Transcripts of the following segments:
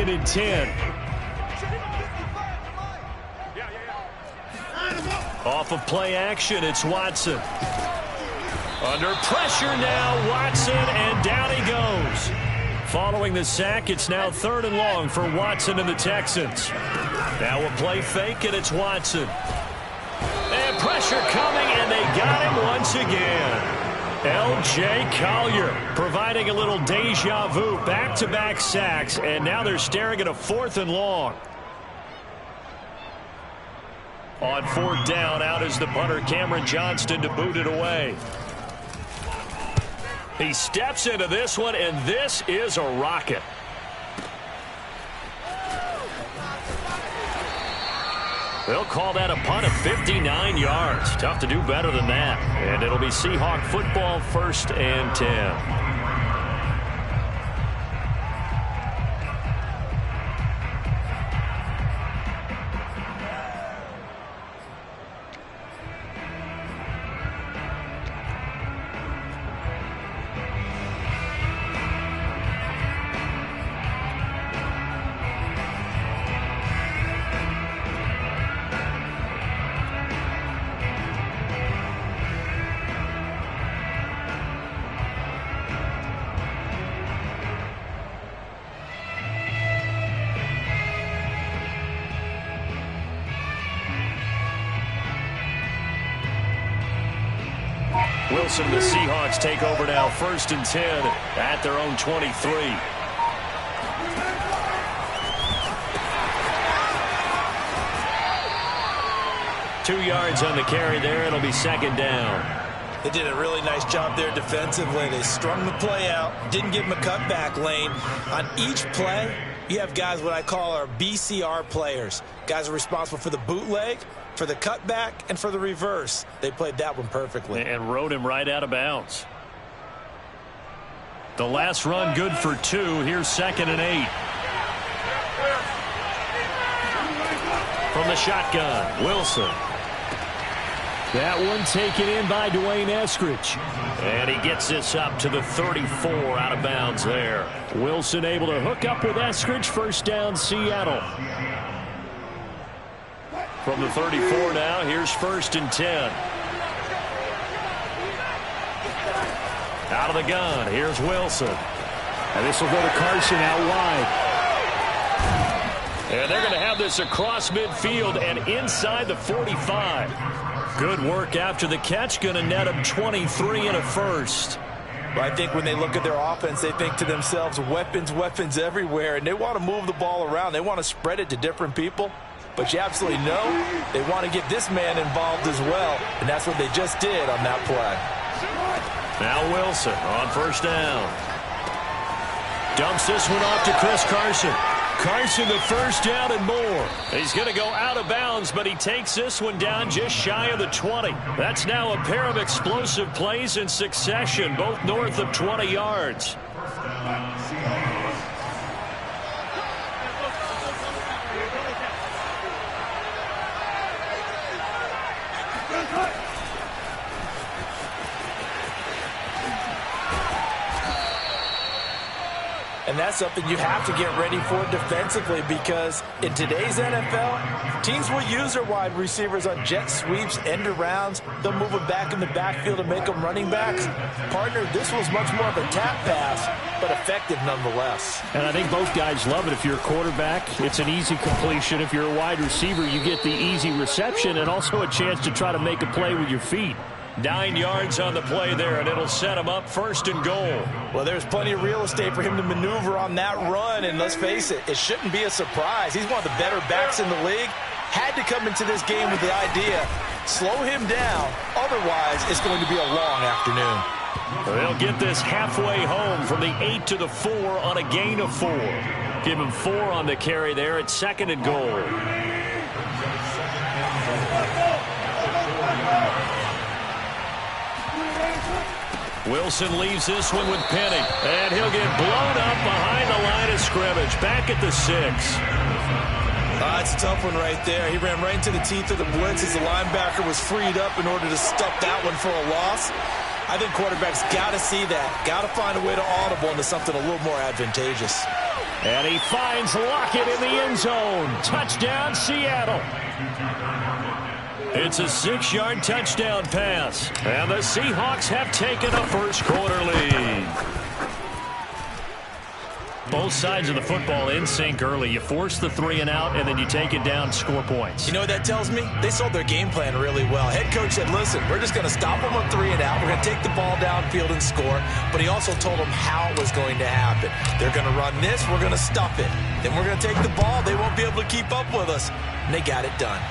2nd and 10. Off of play action, it's Watson. Under pressure now, Watson, and down he goes. Following the sack, it's now 3rd and long for Watson and the Texans. Now a play fake, and it's Watson. And pressure coming, and they got him once again. L.J. Collier providing a little deja vu, back-to-back sacks, and now they're staring at a 4th and long. On 4th down, out is the punter, Cameron Johnston, to boot it away. He steps into this one, and this is a rocket. They'll call that a punt of 59 yards. Tough to do better than that. And it'll be Seahawk football, 1st and 10. Wilson, the Seahawks take over now, 1st and 10 at their own 23. 2 yards on the carry there. It'll be 2nd down. They did a really nice job there defensively. They strung the play out, didn't give him a cutback lane. On each play, you have guys what I call our BCR players. Guys are responsible for the bootleg, for the cutback, and for the reverse. They played that one perfectly. And rode him right out of bounds. The last run good for 2. Here's 2nd and 8. From the shotgun, Wilson. That one taken in by Dwayne Eskridge. And he gets this up to the 34, out of bounds there. Wilson able to hook up with Eskridge. 1st down, Seattle. From the 34 now, here's 1st and 10. Out of the gun, here's Wilson. And this will go to Carson out wide. And they're going to have this across midfield and inside the 45. Good work after the catch, going to net them 23 and a 1st. Well, I think when they look at their offense, they think to themselves, weapons, weapons everywhere, and they want to move the ball around. They want to spread it to different people. But you absolutely know they want to get this man involved as well, and that's what they just did on that play. Now Wilson on 1st down. Dumps this one off to Chris Carson. Carson the 1st down and more. He's going to go out of bounds, but he takes this one down just shy of the 20. That's now a pair of explosive plays in succession, both north of 20 yards. And that's something you have to get ready for defensively, because in today's NFL, teams will use their wide receivers on jet sweeps, end arounds. They'll move them back in the backfield and make them running backs. Partner, this was much more of a tap pass, but effective nonetheless. And I think both guys love it. If you're a quarterback, it's an easy completion. If you're a wide receiver, you get the easy reception and also a chance to try to make a play with your feet. 9 yards on the play there, and it'll set him up 1st and goal. Well, there's plenty of real estate for him to maneuver on that run, and let's face it, it shouldn't be a surprise. He's one of the better backs in the league. Had to come into this game with the idea, slow him down, otherwise it's going to be a long afternoon. They'll get this halfway home from the 8 to the 4 on a gain of 4. Give him 4 on the carry there at 2nd and goal. Wilson leaves this one with Penny, and he'll get blown up behind the line of scrimmage, back at the 6. It's a tough one right there. He ran right into the teeth of the blitz as the linebacker was freed up in order to stuff that one for a loss. I think quarterbacks got to see that, got to find a way to audible into something a little more advantageous. And he finds Lockett in the end zone. Touchdown, Seattle. It's a 6-yard touchdown pass. And the Seahawks have taken a first-quarter lead. Both sides of the football in sync early. You force the 3 and out, and then you take it down, score points. You know what that tells me? They sold their game plan really well. Head coach said, listen, we're just going to stop them on 3 and out. We're going to take the ball downfield and score. But he also told them how it was going to happen. They're going to run this. We're going to stuff it. Then we're going to take the ball. They won't be able to keep up with us. And they got it done.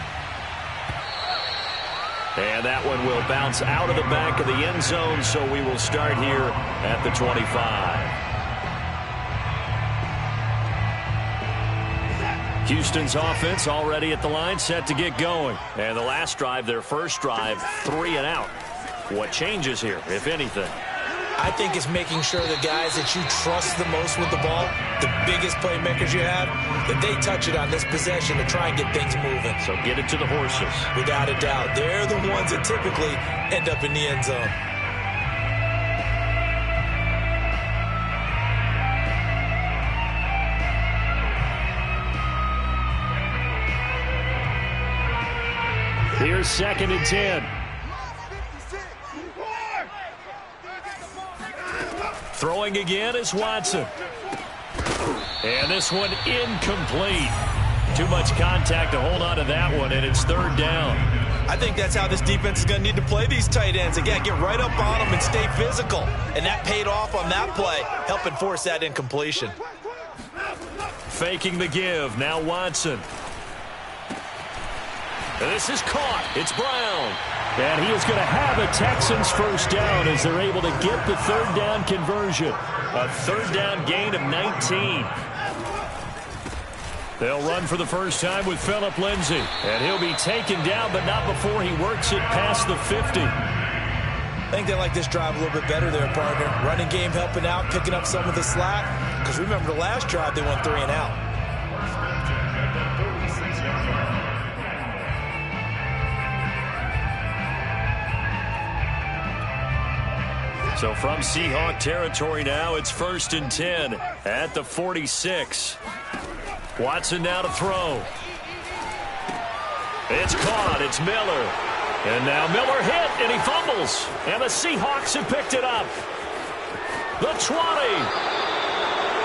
And that one will bounce out of the back of the end zone, so we will start here at the 25. Houston's offense already at the line, set to get going. And the last drive, their first drive, 3 and out. What changes here, if anything? I think it's making sure the guys that you trust the most with the ball, the biggest playmakers you have, that they touch it on this possession to try and get things moving. So get it to the horses. Without a doubt. They're the ones that typically end up in the end zone. Here's 2nd and 10. Throwing again is Watson. And this one incomplete. Too much contact to hold on to that one, and it's 3rd down. I think that's how this defense is going to need to play these tight ends. Again, get right up on them and stay physical. And that paid off on that play, helping force that incompletion. Faking the give. Now Watson. And this is caught. It's Brown. And he is going to have a Texans first down as they're able to get the 3rd down conversion. A 3rd down gain of 19. They'll run for the first time with Phillip Lindsay. And he'll be taken down, but not before he works it past the 50. I think they like this drive a little bit better there, partner. Running game helping out, picking up some of the slack. Because remember the last drive, they went 3 and out. So from Seahawk territory now, it's 1st and 10 at the 46. Watson now to throw. It's caught. It's Miller. And now Miller hit, and he fumbles. And the Seahawks have picked it up. The 20.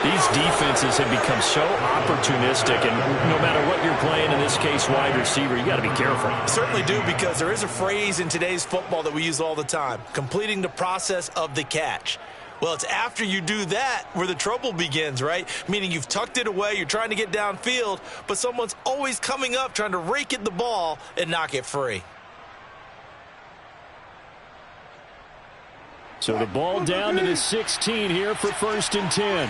These defenses have become so opportunistic, and no matter what you're playing, in this case, wide receiver, you got to be careful. Certainly do, because there is a phrase in today's football that we use all the time, completing the process of the catch. Well, it's after you do that where the trouble begins, right? Meaning you've tucked it away, you're trying to get downfield, but someone's always coming up trying to rake at the ball and knock it free. So the ball down to the 16 here for 1st and 10.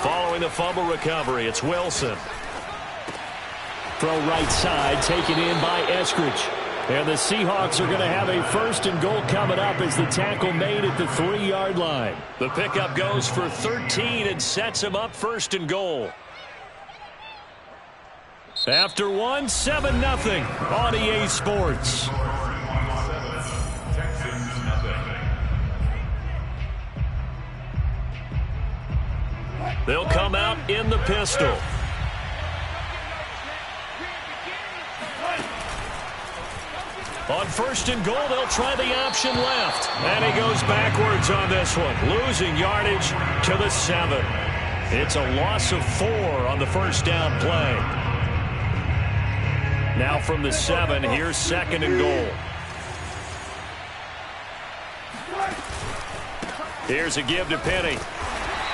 Following the fumble recovery, it's Wilson. Throw right side, taken in by Eskridge. And the Seahawks are going to have a 1st and goal coming up as the tackle made at the 3-yard line. The pickup goes for 13 and sets him up 1st and goal. After one, 7-0 on EA Sports. They'll come out in the pistol. On 1st and goal, they'll try the option left. And he goes backwards on this one, losing yardage to the 7. It's a loss of 4 on the first down play. Now from the 7, here's 2nd and goal. Here's a give to Penny.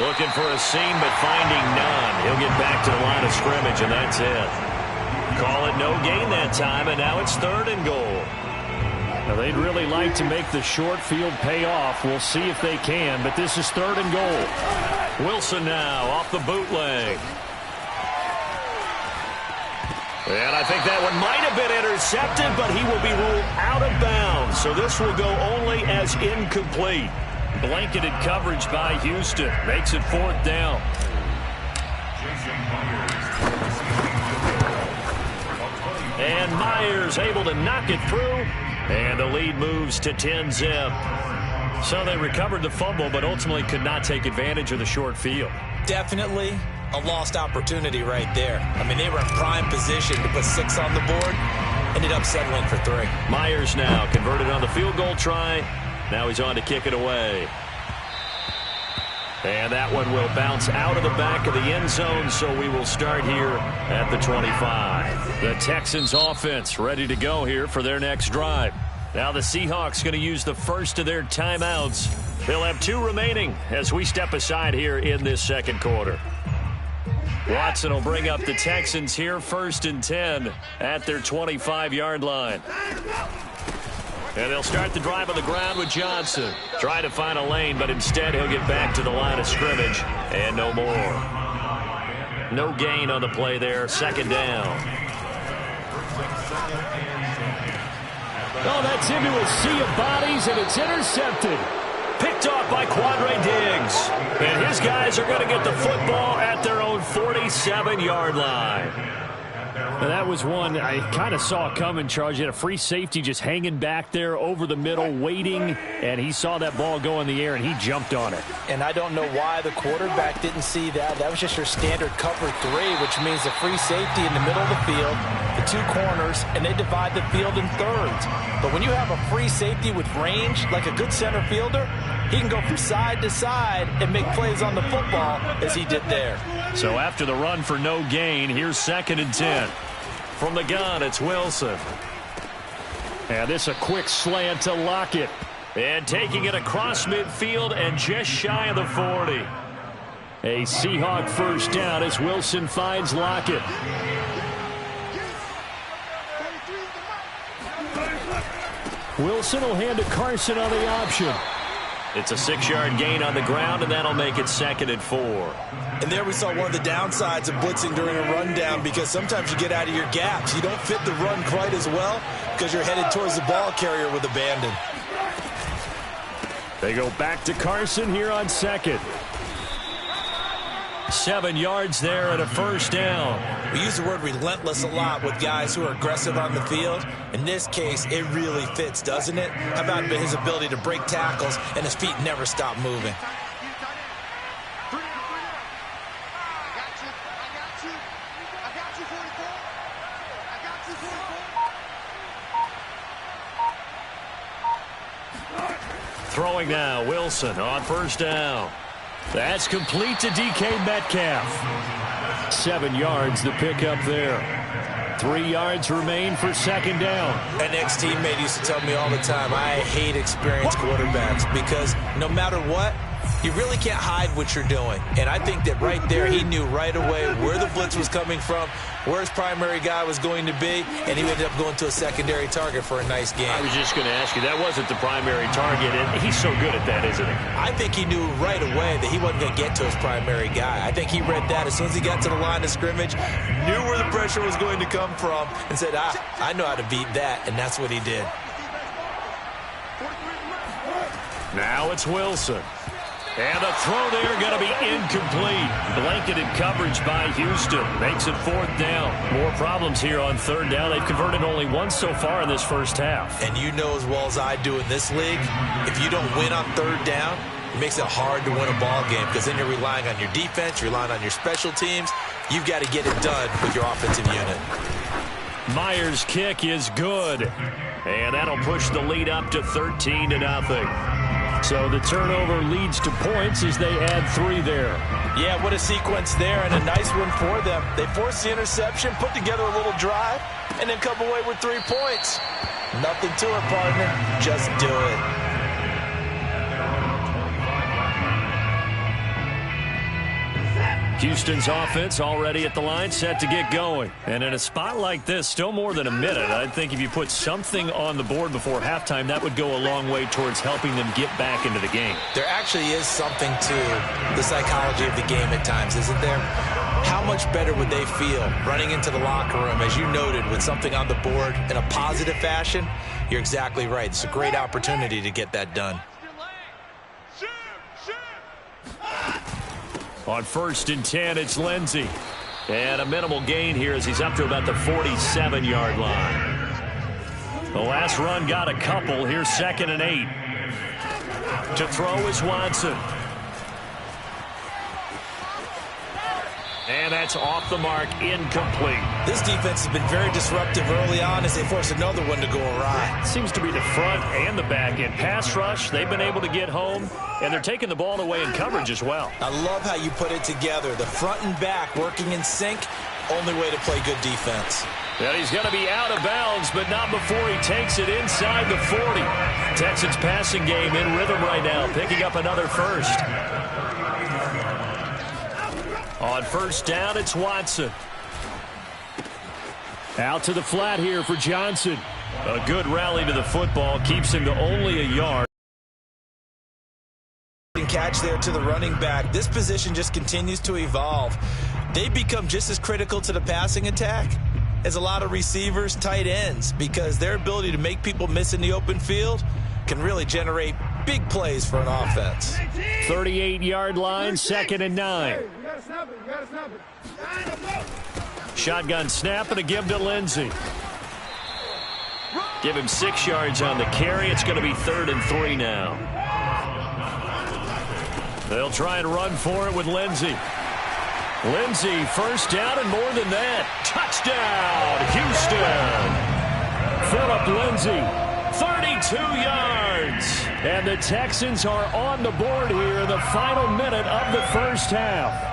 Looking for a seam, but finding none. He'll get back to the line of scrimmage, and that's it. Call it no gain that time, and now it's 3rd and goal. Now, they'd really like to make the short field pay off. We'll see if they can, but this is 3rd and goal. Wilson now off the bootleg. And I think that one might have been intercepted, but he will be ruled out of bounds. So this will go only as incomplete. Blanketed coverage by Houston. Makes it 4th down. And Myers able to knock it through. And the lead moves to 10-zip. So they recovered the fumble, but ultimately could not take advantage of the short field. Definitely a lost opportunity right there. I mean, they were in prime position to put 6 on the board. Ended up settling for 3. Myers now converted on the field goal try. Now he's on to kick it away. And that one will bounce out of the back of the end zone, so we will start here at the 25. The Texans offense ready to go here for their next drive. Now the Seahawks going to use the first of their timeouts. They'll have 2 remaining as we step aside here in this second quarter. Watson will bring up the Texans here, 1st and 10 at their 25-yard line. And they'll start the drive on the ground with Johnson. Try to find a lane, but instead he'll get back to the line of scrimmage and no more. No gain on the play there, 2nd down. Oh, that's into a sea of bodies, and it's intercepted. Picked off by Quandre Diggs. And his guys are going to get the football at their own 47-yard line. And that was one I kind of saw coming, Charles. You had a free safety just hanging back there over the middle, waiting, and he saw that ball go in the air, and he jumped on it. And I don't know why the quarterback didn't see that. That was just your standard cover 3, which means the free safety in the middle of the field, the 2 corners, and they divide the field in thirds. But when you have a free safety with range, like a good center fielder, he can go from side to side and make plays on the football as he did there. So after the run for no gain, here's 2nd and 10. From the gun, it's Wilson. And this a quick slant to Lockett. And taking it across midfield and just shy of the 40. A Seahawk first down as Wilson finds Lockett. Wilson will hand to Carson on the option. It's a 6-yard gain on the ground, and that'll make it 2nd and 4. And there we saw one of the downsides of blitzing during a rundown, because sometimes you get out of your gaps. You don't fit the run quite as well because you're headed towards the ball carrier with abandon. They go back to Carson here on 2nd. 7 yards there and a 1st down. We use the word relentless a lot with guys who are aggressive on the field. In this case, it really fits, doesn't it? How about his ability to break tackles and his feet never stop moving? Throwing now, Wilson on 1st down. That's complete to DK Metcalf. 7 yards the pickup there. 3 yards remain for 2nd down. An ex-teammate used to tell me all the time, I hate experienced quarterbacks because no matter what, you really can't hide what you're doing. And I think that right there, he knew right away where the blitz was coming from, where his primary guy was going to be, and he ended up going to a secondary target for a nice game. I was just going to ask you, that wasn't the primary target, and he's so good at that, isn't he? I think he knew right away that he wasn't going to get to his primary guy. I think he read that as soon as he got to the line of scrimmage, knew where the pressure was going to come from, and said, I know how to beat that, and that's what he did. Now it's Wilson. And the throw there going to be incomplete. Blanketed coverage by Houston. Makes it 4th down. More problems here on 3rd down. They've converted only once so far in this first half. And you know as well as I do in this league, if you don't win on 3rd down, it makes it hard to win a ball game because then you're relying on your defense, you're relying on your special teams. You've got to get it done with your offensive unit. Myers' kick is good. And that'll push the lead up to 13-0. So the turnover leads to points as they add 3 there. Yeah, what a sequence there, and a nice one for them. They forced the interception, put together a little drive, and then come away with 3 points. Nothing to it, partner. Just do it. Houston's offense already at the line, set to get going. And in a spot like this, still more than a minute, I think if you put something on the board before halftime, that would go a long way towards helping them get back into the game. There actually is something to the psychology of the game at times, isn't there? How much better would they feel running into the locker room, as you noted, with something on the board in a positive fashion? You're exactly right. It's a great opportunity to get that done. On 1st and 10, it's Lindsey. And a minimal gain here as he's up to about the 47-yard line. The last run got a couple. Here's 2nd and 8. To throw is Watson. And that's off the mark, incomplete. This defense has been very disruptive early on as they force another one to go awry. Seems to be the front and the back end. Pass rush, they've been able to get home, and they're taking the ball away in coverage as well. I love how you put it together. The front and back working in sync, only way to play good defense. And he's going to be out of bounds, but not before he takes it inside the 40. Texans passing game in rhythm right now, picking up another first. On first down, it's Watson. Out to the flat here for Johnson. A good rally to the football, keeps him to only a yard. Catch there to the running back. This position just continues to evolve. They become just as critical to the passing attack as a lot of receivers, tight ends, because their ability to make people miss in the open field can really generate big plays for an offense. 38-yard line, 2nd and 9. Shotgun snap and a give to Lindsey. Give him 6 yards on the carry. It's going to be 3rd and 3 now. They'll try and run for it with Lindsey. Lindsey, first down and more than that. Touchdown, Houston. Phillip Lindsey, 32 yards. And the Texans are on the board here in the final minute of the first half.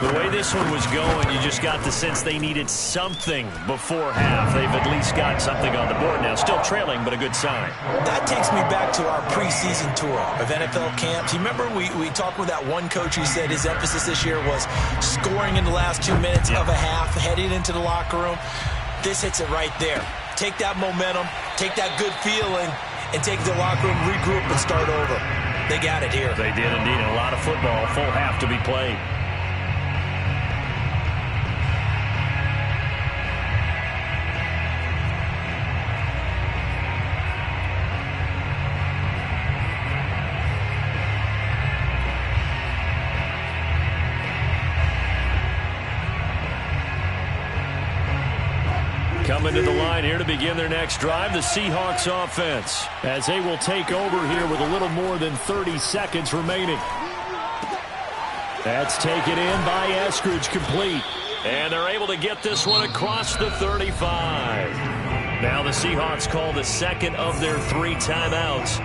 The way this one was going, you just got the sense they needed something before half. They've at least got something on the board now. Still trailing, but a good sign. That takes me back to our preseason tour of NFL camps. You remember we talked with that one coach who said his emphasis this year was scoring in the last 2 minutes of a half, heading into the locker room. This hits it right there. Take that momentum, take that good feeling, and take it to the locker room, regroup, and start over. They got it here. They did indeed. A lot of football, full half to be played. Coming to the line here to begin their next drive, the Seahawks offense, as they will take over here with a little more than 30 seconds remaining. That's taken in by Eskridge, complete. And they're able to get this one across the 35. Now the Seahawks call the second of their 3 timeouts,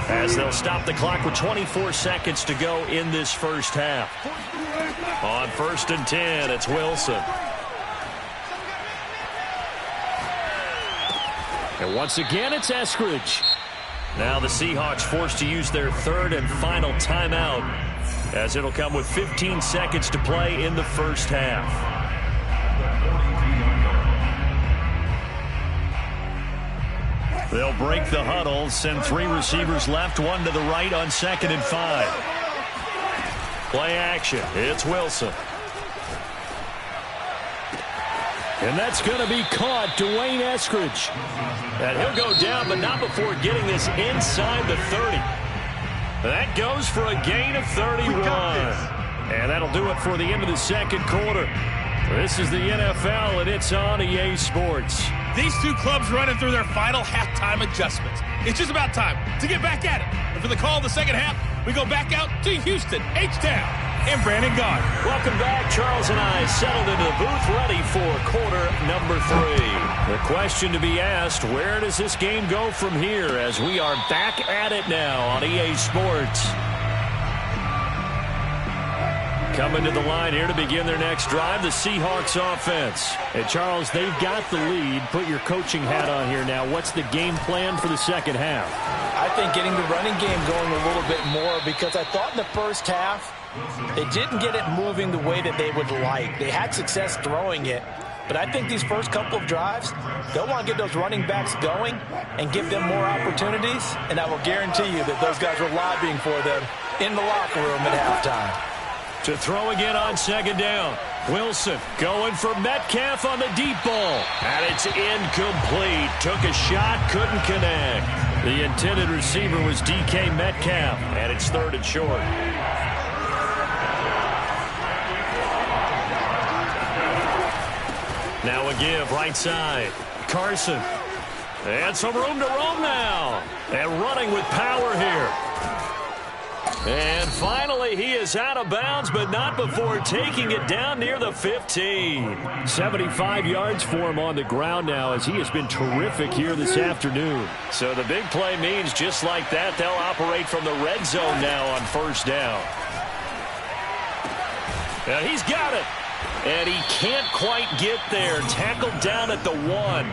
as they'll stop the clock with 24 seconds to go in this first half. On 1st and 10, it's Wilson. And once again, it's Eskridge. Now the Seahawks forced to use their 3rd and final timeout, as it'll come with 15 seconds to play in the first half. They'll break the huddle, send 3 receivers left, 1 to the right on 2nd and 5. Play action. It's Wilson. And that's going to be caught, Dwayne Eskridge. And he'll go down, but not before getting this inside the 30. That goes for a gain of 31. And that'll do it for the end of the second quarter. This is the NFL, and it's on EA Sports. These two clubs running through their final halftime adjustments. It's just about time to get back at it. And for the call of the second half, we go back out to Houston, H-Town. And Brandon Gaudin. Welcome back. Charles and I settled into the booth, ready for quarter number 3. The question to be asked, where does this game go from here, as we are back at it now on EA Sports. Coming to the line here to begin their next drive, the Seahawks offense. And Charles, they've got the lead. Put your coaching hat on here now. What's the game plan for the second half? I think getting the running game going a little bit more, because I thought in the first half they didn't get it moving the way that they would like. They had success throwing it, but I think these first couple of drives, they'll want to get those running backs going and give them more opportunities, and I will guarantee you that those guys were lobbying for them in the locker room at halftime. To throw again on 2nd down. Wilson going for Metcalf on the deep ball. And it's incomplete. Took a shot, couldn't connect. The intended receiver was DK Metcalf, and it's 3rd and short. Now a give, right side. Carson. And some room to roam now. And running with power here. And finally, he is out of bounds, but not before taking it down near the 15. 75 yards for him on the ground now, as he has been terrific here this afternoon. So the big play means just like that, they'll operate from the red zone now on first down. Now he's got it. And he can't quite get there. Tackled down at the 1.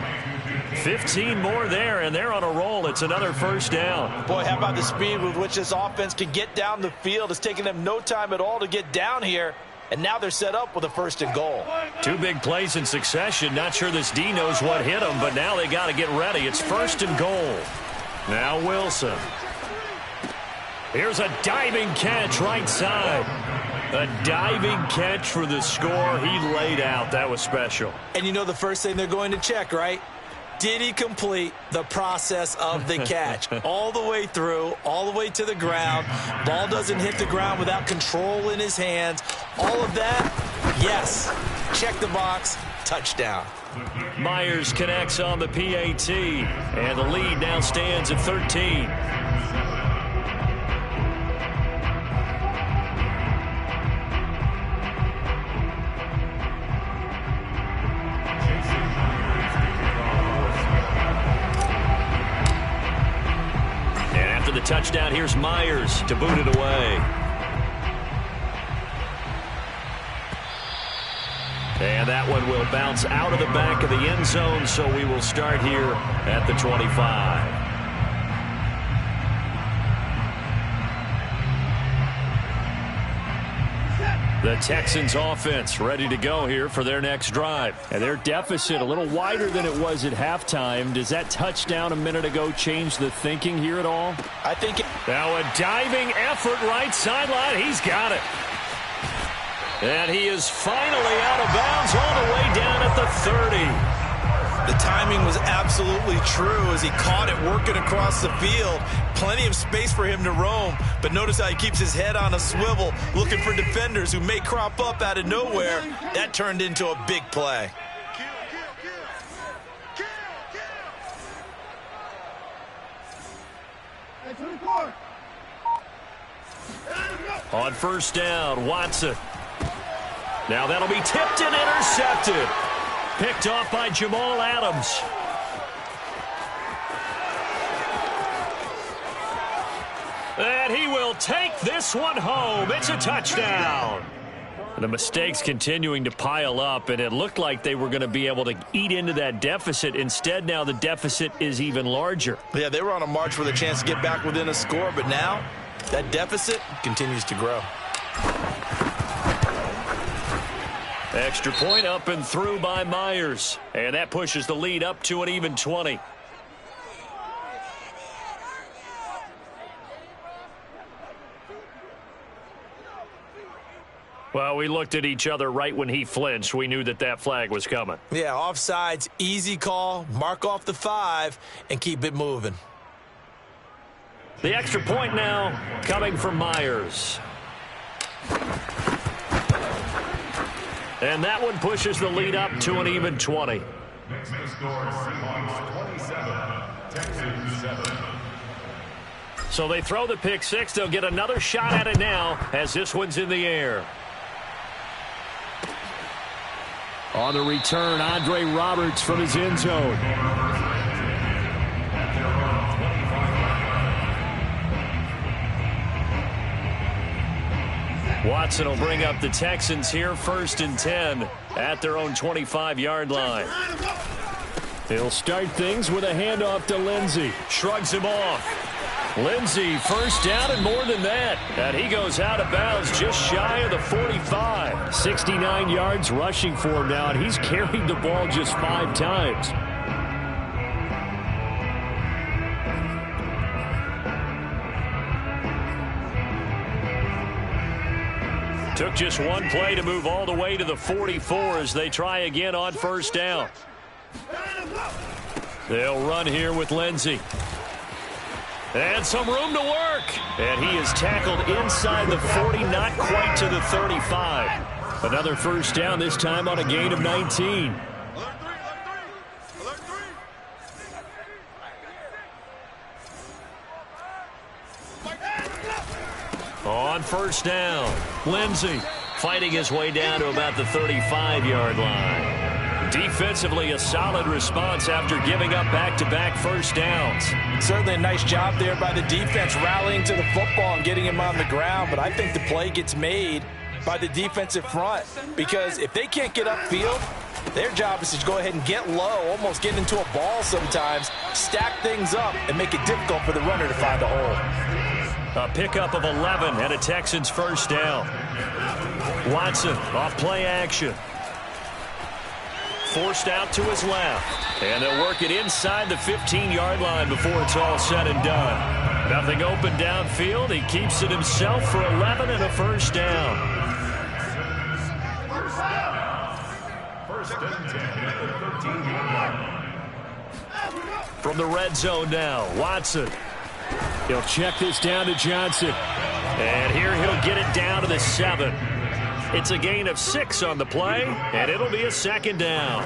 15 more there, and they're on a roll. It's another first down. Boy, how about the speed with which this offense can get down the field? It's taking them no time at all to get down here, and now they're set up with a first and goal. 2 big plays in succession. Not sure this D knows what hit them, but now they got to get ready. It's first and goal. Now Wilson. Here's a diving catch right side. A diving catch for the score. He laid out. That was special. And you know the first thing they're going to check, right? Did he complete the process of the catch? All the way through, all the way to the ground. Ball doesn't hit the ground without control in his hands. All of that, yes. Check the box, touchdown. Myers connects on the PAT, and the lead now stands at 13. The touchdown, here's Myers to boot it away. And that one will bounce out of the back of the end zone, so we will start here at the 25. The Texans offense ready to go here for their next drive. And their deficit a little wider than it was at halftime. Does that touchdown a minute ago change the thinking here at all? I think now a diving effort right sideline. He's got it. And he is finally out of bounds all the way down at the 30. The timing was absolutely true as he caught it working across the field. Plenty of space for him to roam, but notice how he keeps his head on a swivel looking for defenders who may crop up out of nowhere. That turned into a big play. On first down, Watson. Now that'll be tipped and intercepted. Picked off by Jamal Adams. And he will take this one home. It's a touchdown. The mistakes continuing to pile up, and it looked like they were going to be able to eat into that deficit. Instead, now the deficit is even larger. Yeah, they were on a march with a chance to get back within a score, but now that deficit continues to grow. Extra point up and through by Myers. And that pushes the lead up to an even 20. Well, we looked at each other right when he flinched. We knew that that flag was coming. Yeah, offsides, easy call, mark off the 5, and keep it moving. The extra point now coming from Myers. And that one pushes the lead up to an even 20. So they throw the pick six. They'll get another shot at it now as this one's in the air. On the return, Andre Roberts from his end zone. Watson will bring up the Texans here, 1st and 10 at their own 25-yard line. He'll start things with a handoff to Lindsey. Shrugs him off. Lindsey, first down and more than that. And he goes out of bounds just shy of the 45. 69 yards rushing for him now, and he's carried the ball just 5 times. Took just one play to move all the way to the 44 as they try again on first down. They'll run here with Lindsey. And some room to work. And he is tackled inside the 40, not quite to the 35. Another first down, this time on a gain of 19. On first down, Lindsey fighting his way down to about the 35-yard line. Defensively, a solid response after giving up back-to-back first downs. Certainly a nice job there by the defense rallying to the football and getting him on the ground, but I think the play gets made by the defensive front because if they can't get upfield, their job is to go ahead and get low, almost get into a ball sometimes, stack things up, and make it difficult for the runner to find a hole. A pickup of 11 and a Texans first down. Watson off play action. Forced out to his left. And they'll work it inside the 15-yard line before it's all said and done. Nothing open downfield. He keeps it himself for 11 and a first down. From the red zone now, Watson. He'll check this down to Johnson. And here he'll get it down to the 7. It's a gain of 6 on the play, and it'll be a second down.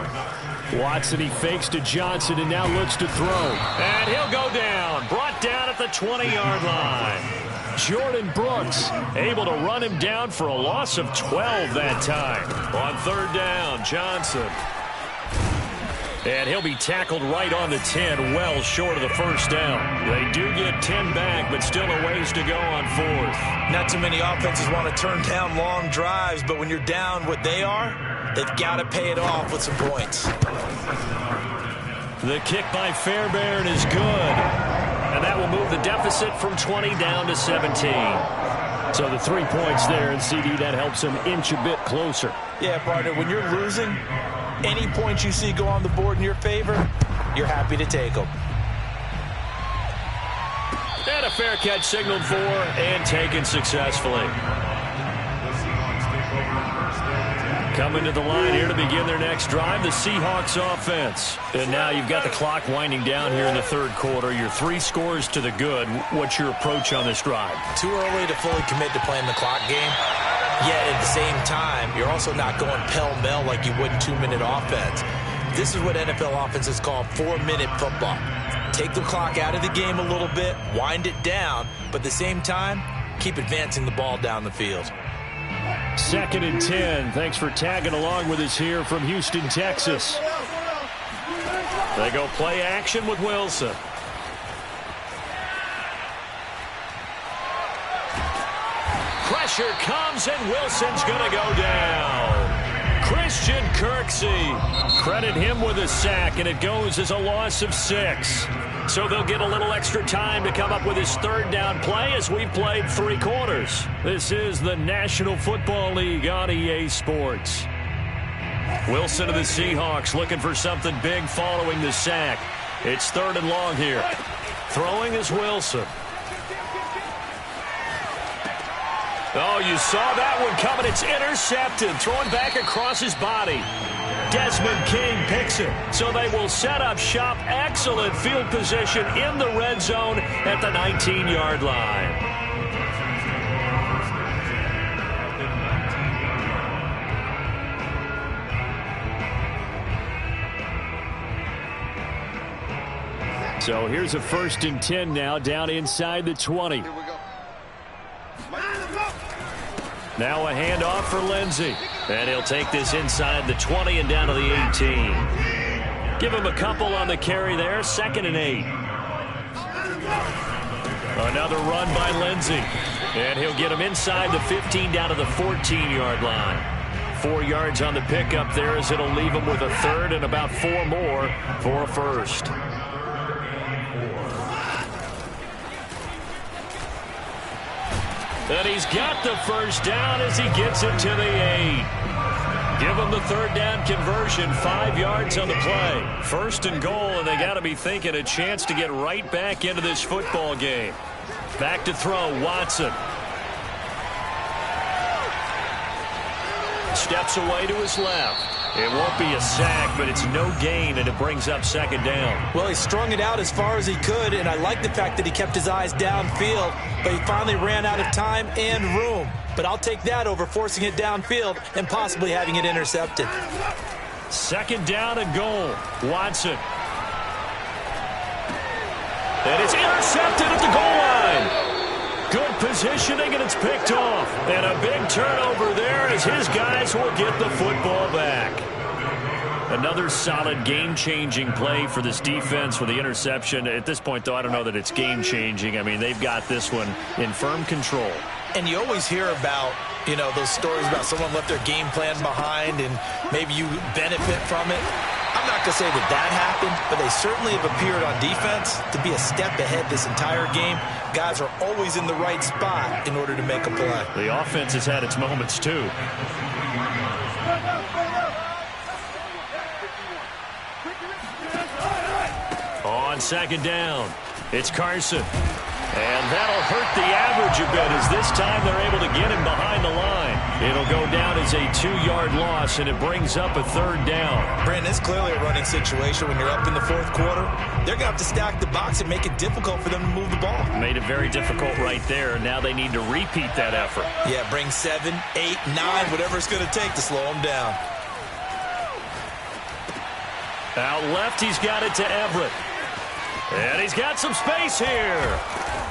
Watson, he fakes to Johnson and now looks to throw. And he'll go down, brought down at the 20-yard line. Jordan Brooks able to run him down for a loss of 12 that time. On third down, Johnson. And he'll be tackled right on the 10, well short of the first down. They do get 10 back, but still a ways to go on fourth. Not too many offenses want to turn down long drives, but when you're down what they are, they've got to pay it off with some points. The kick by Fairbairn is good. And that will move the deficit from 20 down to 17. So the 3 points there, and CD, that helps him inch a bit closer. Yeah, partner, when you're losing, any points you see go on the board in your favor, you're happy to take them. And a fair catch signaled for and taken successfully. Coming to the line here to begin their next drive, the Seahawks offense. And now you've got the clock winding down here in the third quarter. Your 3 scores to the good. What's your approach on this drive? Too early to fully commit to playing the clock game. Yet at the same time, you're also not going pell-mell like you would in 2-minute offense. This is what NFL offenses call 4-minute football. Take the clock out of the game a little bit, wind it down, but at the same time, keep advancing the ball down the field. 2nd and 10. Thanks for tagging along with us here from Houston, Texas. They go play action with Wilson. Pressure comes, and Wilson's going to go down. Christian Kirksey. Credit him with a sack, and it goes as a loss of 6. So they'll get a little extra time to come up with his third down play as we've played 3 quarters. This is the National Football League on EA Sports. Wilson of the Seahawks looking for something big following the sack. It's 3rd and long here. Throwing is Wilson. Oh, you saw that one coming. It's intercepted. Throwing back across his body. Desmond King picks it. So they will set up shop. Excellent field position in the red zone at the 19-yard line. So here's a 1st and 10 now, down inside the 20. Now a handoff for Lindsey. And he'll take this inside the 20 and down to the 18. Give him a couple on the carry there. 2nd and 8. Another run by Lindsey. And he'll get him inside the 15 down to the 14-yard line. 4 yards on the pickup there as it'll leave him with a 3rd and about 4 more for a first. And he's got the first down as he gets it to the 8. Give him the 3rd down conversion, 5 yards on the play. 1st and goal, and they got to be thinking a chance to get right back into this football game. Back to throw, Watson. Steps away to his left. It won't be a sack, but it's no gain, and it brings up 2nd down. Well, he strung it out as far as he could, and I like the fact that he kept his eyes downfield, but he finally ran out of time and room. But I'll take that over forcing it downfield and possibly having it intercepted. 2nd down and goal. Watson. And it's intercepted at the goal line. Good positioning, and it's picked off. And a big turnover there as his guys will get the football back. Another solid game-changing play for this defense with the interception. At this point, though, I don't know that it's game-changing. I mean, they've got this one in firm control. And you always hear about, you know, those stories about someone left their game plan behind and maybe you benefit from it. I'm not going to say that that happened, but they certainly have appeared on defense to be a step ahead this entire game. Guys are always in the right spot in order to make a play. The offense has had its moments, too. On second down, it's Carson. And that'll hurt the average a bit as this time they're able to get him behind the line. It'll go down as a 2-yard loss, and it brings up a third down. Brandon, it's clearly a running situation when you're up in the fourth quarter. They're going to have to stack the box and make it difficult for them to move the ball. Made it very difficult right there. Now they need to repeat that effort. Yeah, bring 7, 8, 9, whatever it's going to take to slow them down. Out left, he's got it to Everett. And he's got some space here.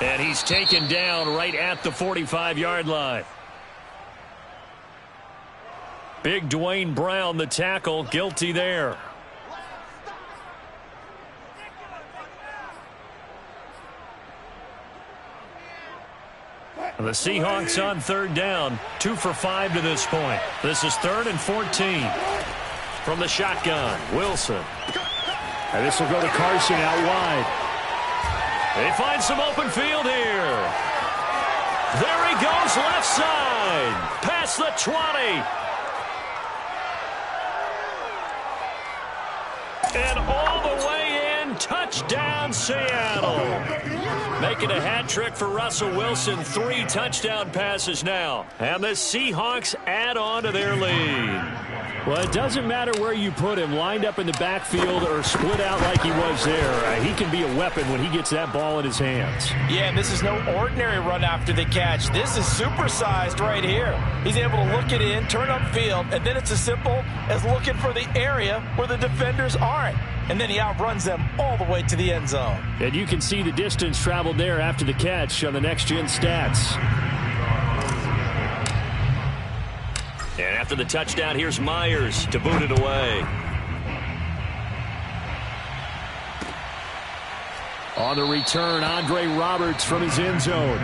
And he's taken down right at the 45-yard line. Big Dwayne Brown, the tackle, guilty there. The Seahawks on third down, 2 for 5 to this point. This is 3rd and 14. From the shotgun, Wilson. And this will go to Carson out wide. They find some open field here. There he goes, left side. Past the 20. And all the way in, touchdown Seattle. Making a hat trick for Russell Wilson. 3 touchdown passes now. And the Seahawks add on to their lead. Well, it doesn't matter where you put him, lined up in the backfield or split out like he was there. He can be a weapon when he gets that ball in his hands. Yeah, and this is no ordinary run after the catch. This is supersized right here. He's able to look it in, turn upfield, and then it's as simple as looking for the area where the defenders aren't. And then he outruns them all the way to the end zone. And you can see the distance traveled there after the catch on the next-gen stats. And after the touchdown, here's Myers to boot it away. On the return, Andre Roberts from his end zone.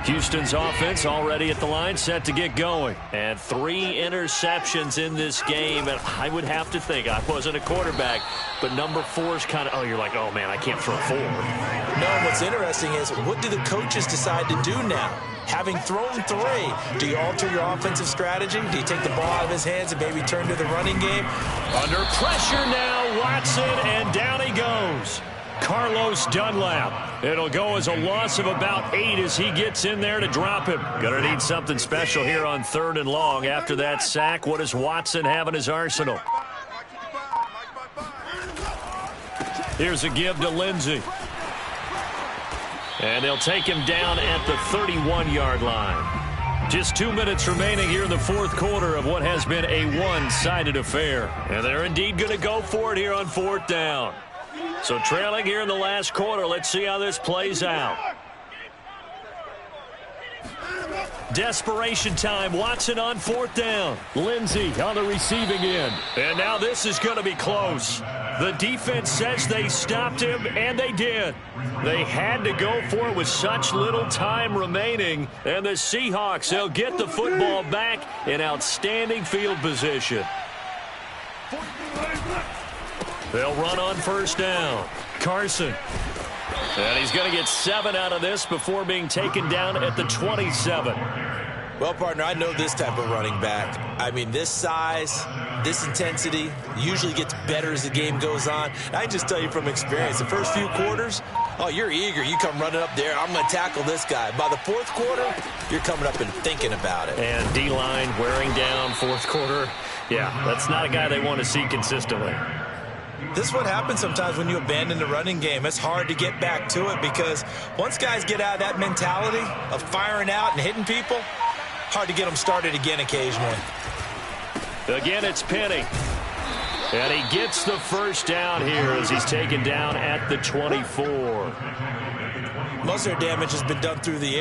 Houston's offense already at the line, set to get going. And 3 interceptions in this game. And I would have to think, I wasn't a quarterback, but number 4 is kind of, oh, you're like, oh, man, I can't throw 4. No, and what's interesting is, what do the coaches decide to do now? Having thrown 3, do you alter your offensive strategy? Do you take the ball out of his hands and maybe turn to the running game? Under pressure now, Watson, and down he goes. Carlos Dunlap. It'll go as a loss of about 8 as he gets in there to drop him. Gonna need something special here on 3rd and long. After that sack, what does Watson have in his arsenal? Here's a give to Lindsey. And they'll take him down at the 31-yard line. Just 2 minutes remaining here in the fourth quarter of what has been a one-sided affair. And they're indeed going to go for it here on 4th down. So trailing here in the last quarter, let's see how this plays out. Desperation time. Watson on 4th down. Lindsey on the receiving end. And now this is going to be close. The defense says they stopped him, and they did. They had to go for it with such little time remaining. And the Seahawks, they'll get the football back in outstanding field position. They'll run on 1st down. Carson. And he's going to get 7 out of this before being taken down at the 27. Well, partner, I know this type of running back. I mean, this size, this intensity usually gets better as the game goes on. And I just tell you from experience, the first few quarters, oh, you're eager. You come running up there, I'm going to tackle this guy. By the 4th quarter, you're coming up and thinking about it. And D-line wearing down 4th quarter. Yeah, that's not a guy they want to see consistently. This is what happens sometimes when you abandon the running game. It's hard to get back to it because once guys get out of that mentality of firing out and hitting people, hard to get them started again occasionally. Again, it's Penny. And he gets the first down here as he's taken down at the 24. Most of their damage has been done through the air.